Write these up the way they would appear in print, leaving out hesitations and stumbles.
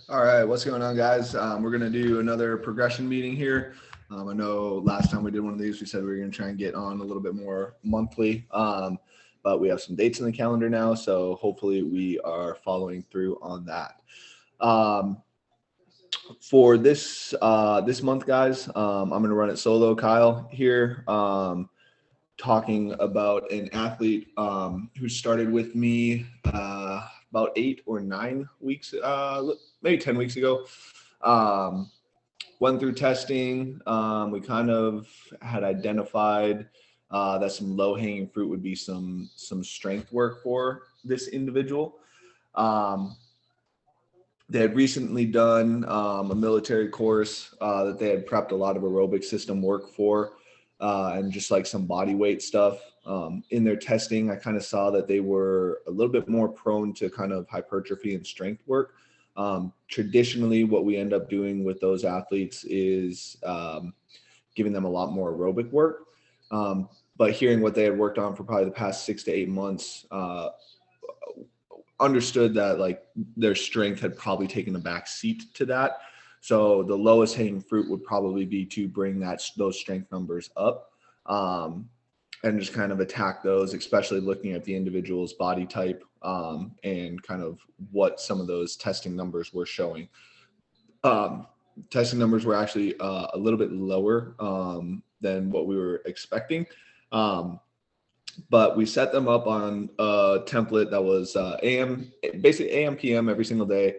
All right, what's going on, guys? We're going to do another progression meeting here. I know last time we did one of these, we said we were going to try and get on a little bit more monthly, but we have some dates in the calendar now, so hopefully we are following through on that. Um, for this month, guys, I'm going to run it solo. Kyle here, talking about an athlete who started with me about 8 or 9 weeks, maybe 10 weeks ago. Um, Went through testing. We kind of had identified that some low hanging fruit would be some strength work for this individual. Um, they had recently done a military course that they had prepped a lot of aerobic system work for, and just like some body weight stuff. In their testing, I kind of saw that they were a little bit more prone to kind of hypertrophy and strength work. Traditionally, what we end up doing with those athletes is giving them a lot more aerobic work. But hearing what they had worked on for probably the past 6 to 8 months, understood that like their strength had probably taken a back seat to that. So the lowest hanging fruit would probably be to bring those strength numbers up, and just kind of attack those, especially looking at the individual's body type, and kind of what some of those testing numbers were showing. Um, Testing numbers were actually a little bit lower than what we were expecting. Um, but we set them up on a template that was AM, basically AM, PM every single day.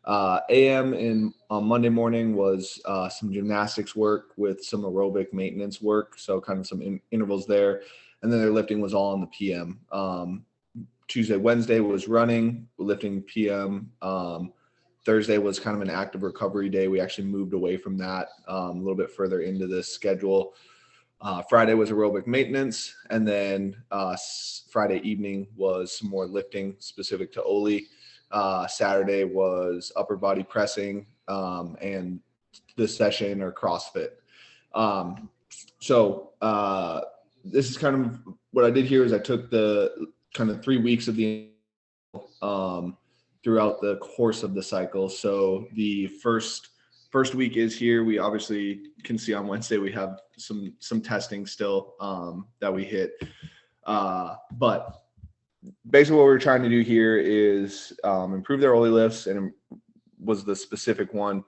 AM on Monday morning was some gymnastics work with some aerobic maintenance work, so kind of some intervals there, and then their lifting was all on the PM. Tuesday, Wednesday was running, lifting PM. Thursday was kind of an active recovery day. We actually moved away from that a little bit further into the schedule. Friday was aerobic maintenance, and then Friday evening was some more lifting specific to Oli. Saturday was upper body pressing, and the session or CrossFit. Um, so this is kind of what I did here is I took the kind of 3 weeks of the um, throughout the course of the cycle. So the first week is here. We obviously can see on Wednesday we have some testing still that we hit, but basically what we're trying to do here is improve their Oli lifts, and was the specific one,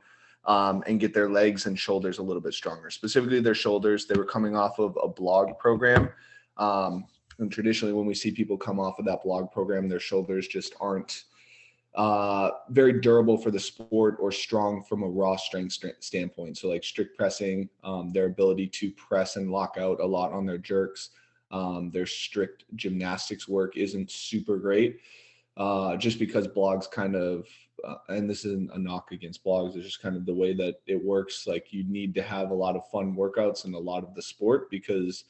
and get their legs and shoulders a little bit stronger. Specifically their shoulders. They were coming off of a blog program. And traditionally when we see people come off of that blog program, their shoulders just aren't very durable for the sport or strong from a raw strength standpoint. So like strict pressing, their ability to press and lock out a lot on their jerks. Their strict gymnastics work isn't super great, just because blogs kind of, and this isn't a knock against blogs, it's just kind of the way that it works. Like you need to have a lot of fun workouts in a lot of the sport because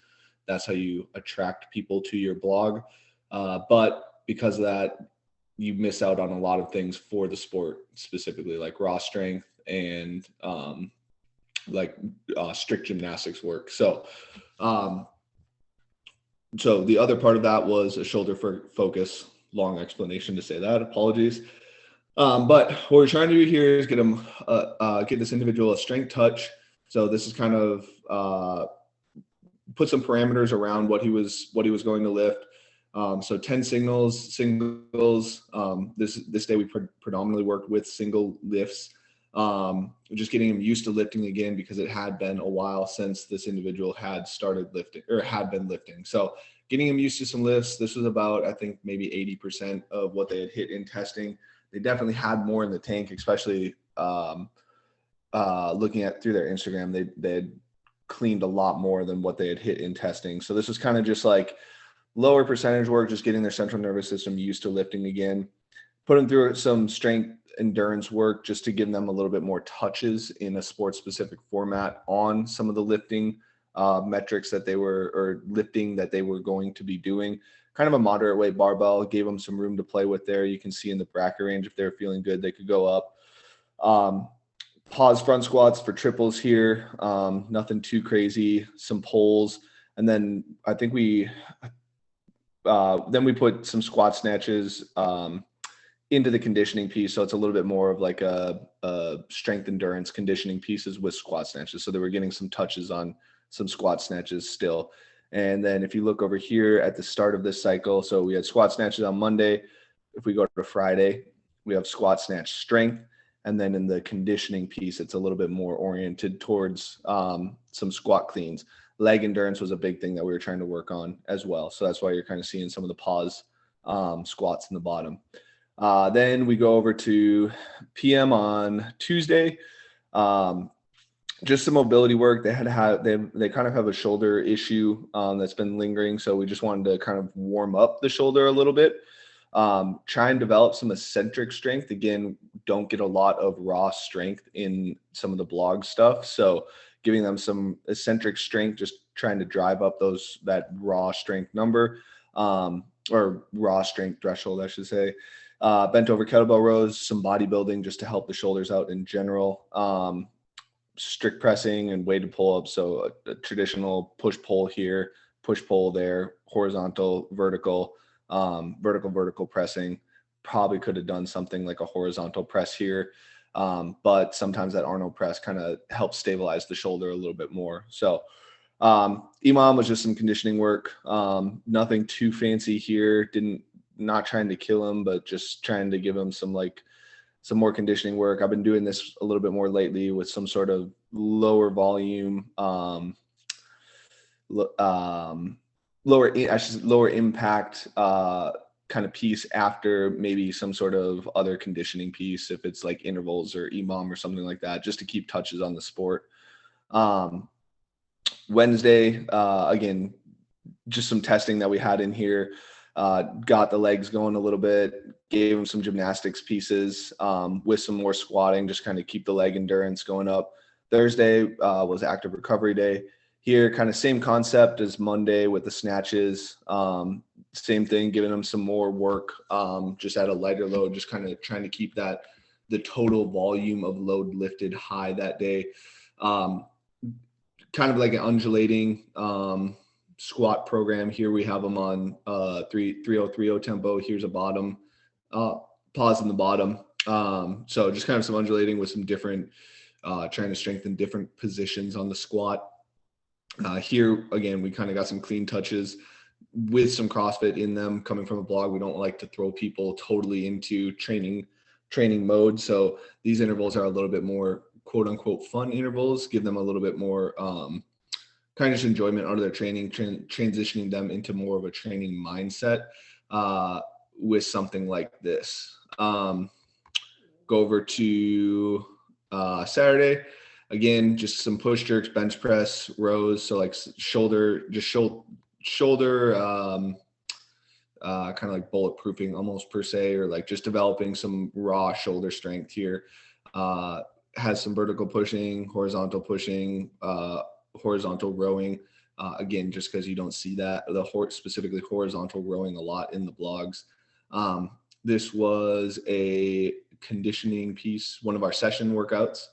that's how you attract people to your blog. But because of that, you miss out on a lot of things for the sport, specifically like raw strength and strict gymnastics work. So the other part of that was a shoulder focus. Long explanation to say that. Apologies. But what we're trying to do here is get this individual a strength touch. So this is kind of put some parameters around what he was going to lift. So 10 singles. This day we predominantly worked with single lifts. Just getting him used to lifting again because it had been a while since this individual had started lifting or had been lifting. So getting him used to some lifts. This was about, I think, maybe 80% of what they had hit in testing. They definitely had more in the tank, especially looking at through their Instagram. They had cleaned a lot more than what they had hit in testing. So this was kind of just like lower percentage work, just getting their central nervous system used to lifting again, put them through some strength endurance work just to give them a little bit more touches in a sports specific format on some of the lifting metrics that they were, or lifting that they were going to be doing. Kind of a moderate weight barbell, gave them some room to play with there. You can see in the bracket range, if they're feeling good, they could go up. Pause front squats for triples here. Nothing too crazy, some pulls. And then I think we put some squat snatches into the conditioning piece. So it's a little bit more of like a strength endurance conditioning pieces with squat snatches. So they were getting some touches on some squat snatches still. And then if you look over here at the start of this cycle, so we had squat snatches on Monday. If we go to Friday, we have squat snatch strength. And then in the conditioning piece, it's a little bit more oriented towards some squat cleans. Leg endurance was a big thing that we were trying to work on as well. So that's why you're kind of seeing some of the pause squats in the bottom. Then we go over to PM on Tuesday. Just some mobility work. They kind of have a shoulder issue that's been lingering. So we just wanted to kind of warm up the shoulder a little bit. Try and develop some eccentric strength. Again, don't get a lot of raw strength in some of the blog stuff. So giving them some eccentric strength, just trying to drive up that raw strength number, or raw strength threshold, I should say. Bent over kettlebell rows, some bodybuilding just to help the shoulders out in general. Strict pressing and weighted pull-ups. So a traditional push-pull here, push-pull there, horizontal, vertical, vertical pressing. Probably could have done something like a horizontal press here. But sometimes that Arnold press kind of helps stabilize the shoulder a little bit more. So EMOM was just some conditioning work. Nothing too fancy here. Not trying to kill him, but just trying to give him some more conditioning work. I've been doing this a little bit more lately with some sort of lower volume, lower impact kind of piece after maybe some sort of other conditioning piece, if it's like intervals or EMOM or something like that, just to keep touches on the sport. Wednesday, again, just some testing that we had in here. Got the legs going a little bit, gave them some gymnastics pieces with some more squatting, just kind of keep the leg endurance going up. Thursday was active recovery day. Here, kind of same concept as Monday with the snatches. Same thing, giving them some more work, just at a lighter load, just kind of trying to keep the total volume of load lifted high that day. Kind of like an undulating squat program. Here we have them on 3030 tempo. Here's a bottom pause in the bottom. So just kind of some undulating with some different trying to strengthen different positions on the squat. Here again, we kind of got some clean touches with some CrossFit in them. Coming from a blog, we don't like to throw people totally into training mode. So these intervals are a little bit more quote unquote fun intervals, give them a little bit more kind of just enjoyment out of their training, transitioning them into more of a training mindset with something like this. Go over to Saturday. Again, just some push jerks, bench press, rows. So like shoulder kind of like bulletproofing almost per se, or like just developing some raw shoulder strength here. Has some vertical pushing, horizontal pushing, horizontal rowing. Again, just because you don't see that, specifically horizontal rowing a lot in the blogs. This was a conditioning piece, one of our session workouts.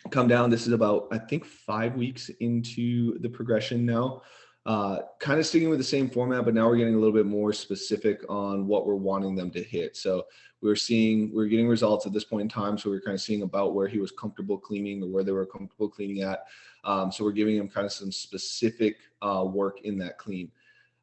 Come down. This is about, I think, 5 weeks into the progression now. Kind of sticking with the same format, but now we're getting a little bit more specific on what we're wanting them to hit. So we're getting results at this point in time. So we're kind of seeing about where he was comfortable cleaning or where they were comfortable cleaning at. So we're giving him kind of some specific work in that clean.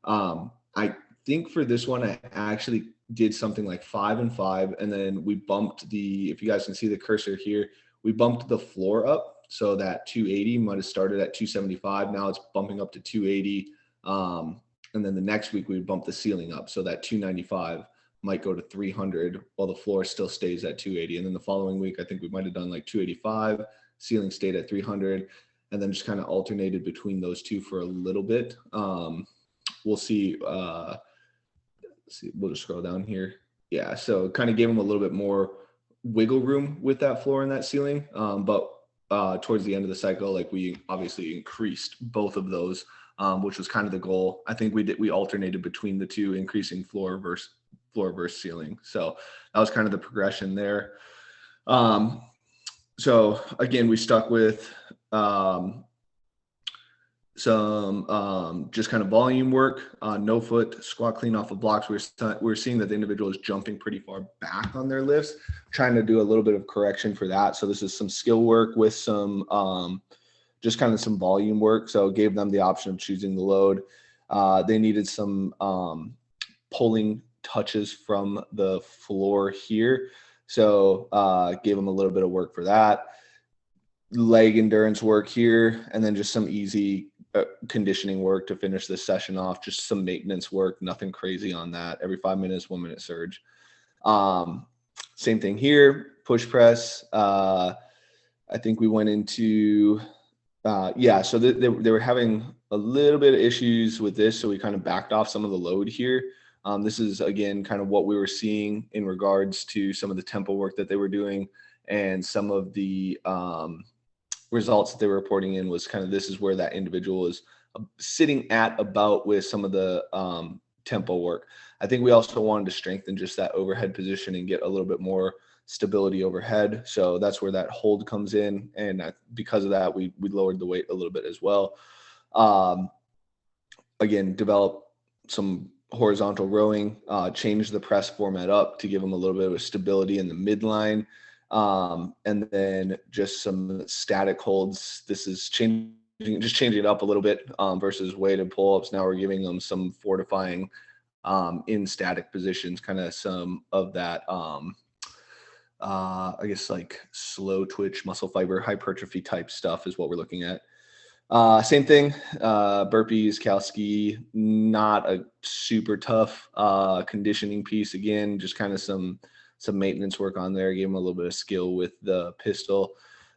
I think for this one, I actually did something like 5 and 5. And then we bumped if you guys can see the cursor here, we bumped the floor up. So that 280 might have started at 275. Now it's bumping up to 280. And then the next week we bump the ceiling up. So that 295 might go to 300 while the floor still stays at 280. And then the following week, I think we might have done like 285, ceiling stayed at 300, and then just kind of alternated between those two for a little bit. We'll see. We'll just scroll down here. Yeah. So kind of gave them a little bit more wiggle room with that floor and that ceiling. But towards the end of the cycle, like we obviously increased both of those, which was kind of the goal. I think we alternated between the two, increasing floor versus ceiling. So that was kind of the progression there. So again, we stuck with some just kind of volume work, no foot, squat clean off of blocks. We're seeing that the individual is jumping pretty far back on their lifts, trying to do a little bit of correction for that. So this is some skill work with some just kind of some volume work. So gave them the option of choosing the load. They needed some pulling touches from the floor here. So gave them a little bit of work for that. Leg endurance work here, and then just some easy conditioning work to finish this session off. Just some maintenance work, nothing crazy on that. Every 5 minutes, 1 minute surge. Same thing here, push press. I think we went into, so they were having a little bit of issues with this. So we kind of backed off some of the load here. This is, again, kind of what we were seeing in regards to some of the tempo work that they were doing, and some of the results that they were reporting in was kind of, this is where that individual is sitting at about with some of the tempo work. I think we also wanted to strengthen just that overhead position and get a little bit more stability overhead. So that's where that hold comes in. And because of that, we lowered the weight a little bit as well. Again, develop some horizontal rowing, change the press format up to give them a little bit of stability in the midline. And then just some static holds. This is changing it up a little bit versus weighted pull-ups. Now we're giving them some fortifying in static positions, kind of some of that, I guess, like slow twitch muscle fiber hypertrophy type stuff is what we're looking at. Same thing, burpees, cal ski, not a super tough conditioning piece. Again, just kind of some maintenance work on there. Gave them a little bit of skill with the pistol,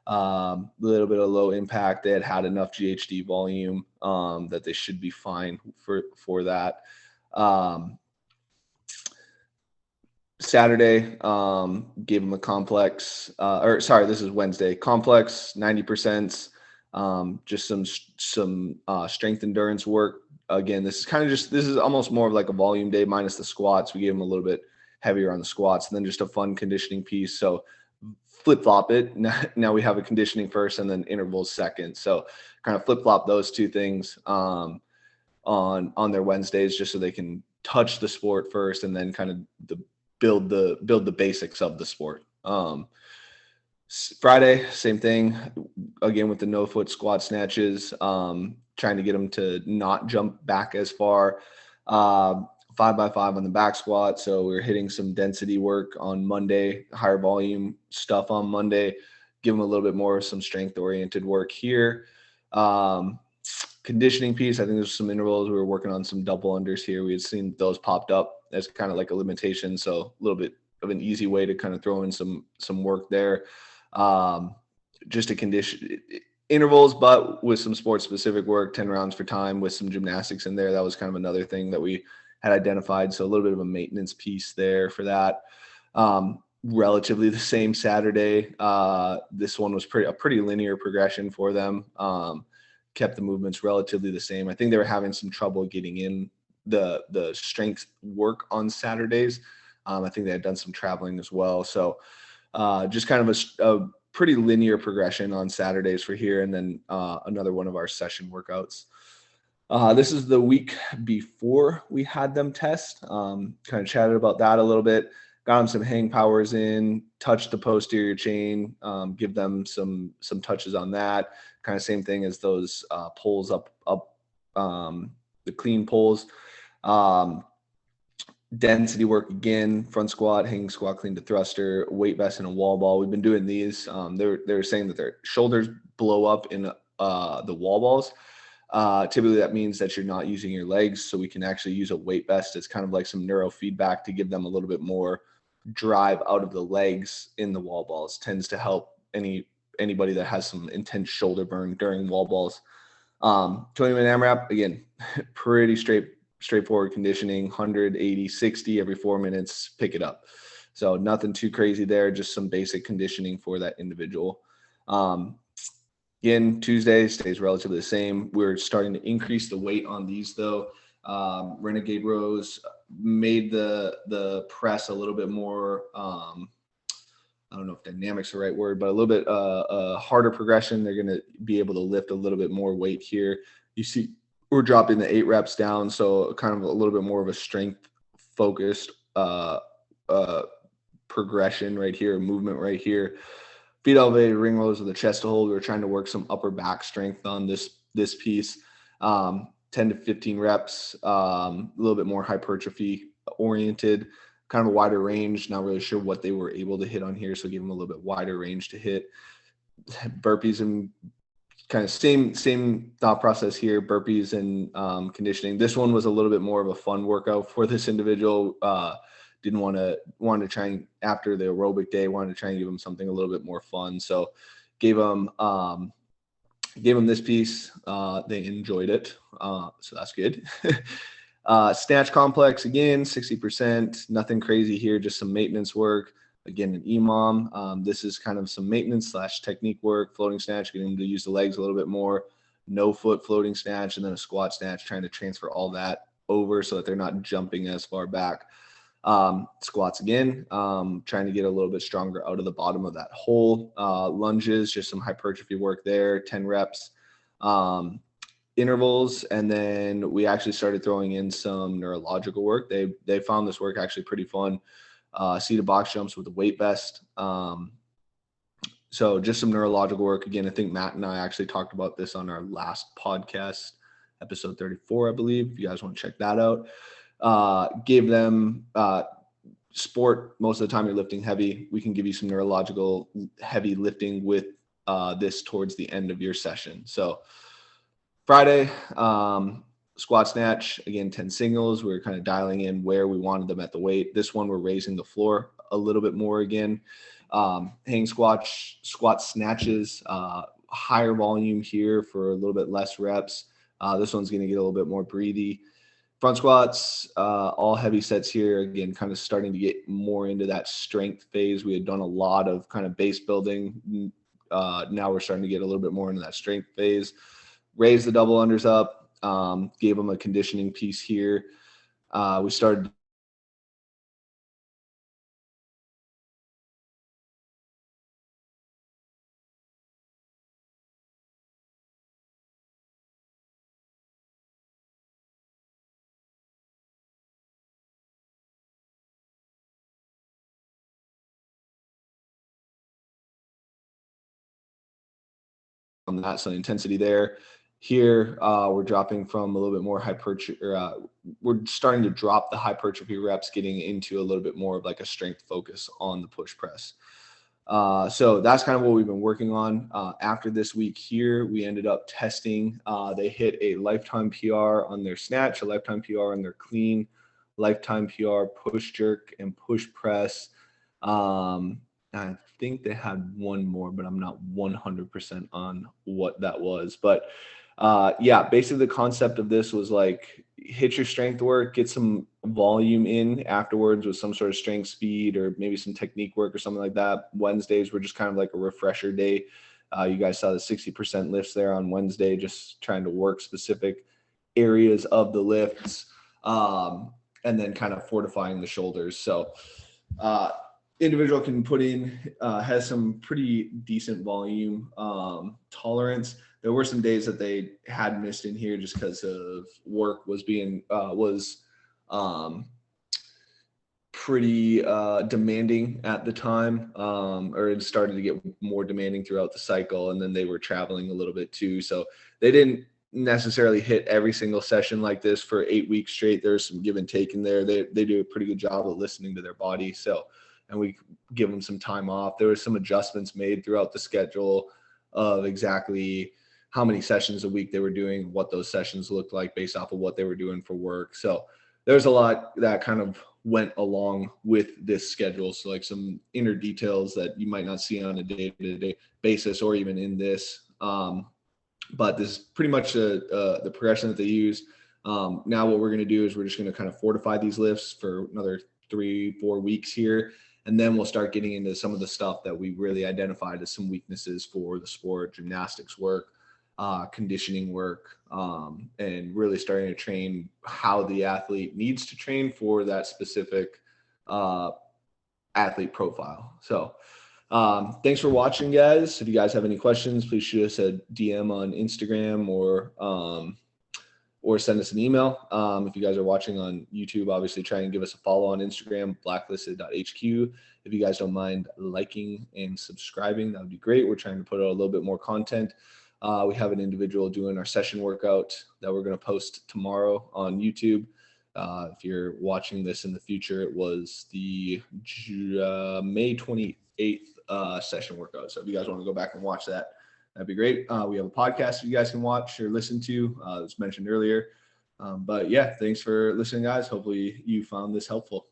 a little bit of low impact. They had enough GHD volume that they should be fine for that. Saturday, gave them a complex, this is Wednesday, complex 90%, just some strength endurance work. Again, this is almost more of like a volume day minus the squats. We gave them a little bit heavier on the squats, and then just a fun conditioning piece. So flip-flop it. Now we have a conditioning first and then intervals second. So kind of flip-flop those two things on their Wednesdays, just so they can touch the sport first and then kind of build the basics of the sport. Friday, same thing, again with the no foot squat snatches, trying to get them to not jump back as far. 5x5 on the back squat. So we're hitting some density work on Monday, higher volume stuff on Monday, give them a little bit more, some strength oriented work here. Conditioning piece, I think there's some intervals. We were working on some double unders here. We had seen those popped up as kind of like a limitation. So a little bit of an easy way to kind of throw in some work there. Just a condition intervals, but with some sports specific work, 10 rounds for time with some gymnastics in there. That was kind of another thing that we had identified. So a little bit of a maintenance piece there for that. Relatively the same Saturday. This one was a pretty linear progression for them. Kept the movements relatively the same. I think they were having some trouble getting in the strength work on Saturdays. I think they had done some traveling as well. So just kind of a pretty linear progression on Saturdays for here. And then another one of our session workouts. This is the week before we had them test. Kind of chatted about that a little bit. Got them some hang powers in, touched the posterior chain, give them some touches on that. Kind of same thing as those pulls up the clean pulls. Density work again, front squat, hanging squat, clean to thruster, weight vest, and a wall ball. We've been doing these. They're saying that their shoulders blow up in the wall balls. Typically that means that you're not using your legs, so we can actually use a weight vest as kind of like some neurofeedback to give them a little bit more drive out of the legs in the wall balls. Tends to help anybody that has some intense shoulder burn during wall balls. 20-minute AMRAP, again, pretty straightforward conditioning, 180, 60 every 4 minutes, pick it up. So nothing too crazy there, just some basic conditioning for that individual. Again, Tuesday stays relatively the same. We're starting to increase the weight on these though. Renegade rows made the press a little bit more, I don't know if dynamic's the right word, but a little bit harder progression. They're going to be able to lift a little bit more weight here. You see, we're dropping the 8 reps down. So kind of a little bit more of a strength focused progression right here, movement right here. Feet elevated, ring rows with the chest to hold. We were trying to work some upper back strength on this piece. 10 to 15 reps, a little bit more hypertrophy oriented, kind of a wider range. Not really sure what they were able to hit on here, so give them a little bit wider range to hit. Burpees and kind of same thought process here. Burpees and conditioning. This one was a little bit more of a fun workout for this individual. Wanted to try and, after the aerobic day, wanted to try and give them something a little bit more fun. So gave them this piece. They enjoyed it. So that's good. Snatch Complex, again, 60%, nothing crazy here, just some maintenance work. Again, an EMOM. This is kind of some maintenance / technique work, floating snatch, getting them to use the legs a little bit more, no foot floating snatch, and then a squat snatch, trying to transfer all that over so that they're not jumping as far back. Squats again, trying to get a little bit stronger out of the bottom of that hole. Lunges, just some hypertrophy work there, 10 reps. Intervals, and then we actually started throwing in some neurological work. They found this work actually pretty fun. Seated box jumps with a weight vest. So just some neurological work. Again, I think Matt and I actually talked about this on our last podcast, episode 34, I believe. If you guys want to check that out. Gave them sport. Most of the time you're lifting heavy. We can give you some neurological heavy lifting with this towards the end of your session. So Friday, squat snatch, again, 10 singles. We were kind of dialing in where we wanted them at the weight. This one, we're raising the floor a little bit more again. Hang squat snatches, higher volume here for a little bit less reps. This one's going to get a little bit more breathy. Front squats, all heavy sets here. Again, kind of starting to get more into that strength phase. We had done a lot of kind of base building. Now we're starting to get a little bit more into that strength phase. Raise the double unders up, gave them a conditioning piece here. We started on that, so intensity there. Here, we're dropping from a little bit more hypertrophy. We're starting to drop the hypertrophy reps, getting into a little bit more of like a strength focus on the push press. So that's kind of what we've been working on. After this week here, we ended up testing. They hit a lifetime PR on their snatch, a lifetime PR on their clean, lifetime PR push jerk and push press. I think they had one more, but I'm not 100% on what that was. But yeah, basically the concept of this was like hit your strength work, get some volume in afterwards with some sort of strength, speed, or maybe some technique work or something like that. Wednesdays were just kind of like a refresher day. You guys saw the 60% lifts there on Wednesday, just trying to work specific areas of the lifts, and then kind of fortifying the shoulders. So individual can put in, has some pretty decent volume tolerance. There were some days that they had missed in here just because of work was being pretty demanding at the time, or it started to get more demanding throughout the cycle, and then they were traveling a little bit too. So they didn't necessarily hit every single session like this for 8 weeks straight. There's some give and take in there. They do a pretty good job of listening to their body. So, and we give them some time off. There were some adjustments made throughout the schedule of exactly how many sessions a week they were doing, what those sessions looked like based off of what they were doing for work. So there's a lot that kind of went along with this schedule. So like some inner details that you might not see on a day-to-day basis or even in this. But this is pretty much the progression that they use. Now what we're going to do is we're just going to kind of fortify these lifts for another 3-4 weeks here. And then we'll start getting into some of the stuff that we really identified as some weaknesses for the sport: gymnastics work, conditioning work, and really starting to train how the athlete needs to train for that specific athlete profile. So Thanks for watching, guys. If you guys have any questions, please shoot us a DM on Instagram or send us an email. If you guys are watching on YouTube, obviously try and give us a follow on Instagram, blacklisted.hq. If you guys don't mind liking and subscribing, that would be great. We're trying to put out a little bit more content. We have an individual doing our session workout that we're going to post tomorrow on YouTube. If you're watching this in the future, it was the May 28th session workout. So if you guys want to go back and watch that, that'd be great. We have a podcast you guys can watch or listen to, as mentioned earlier. But yeah, thanks for listening, guys. Hopefully you found this helpful.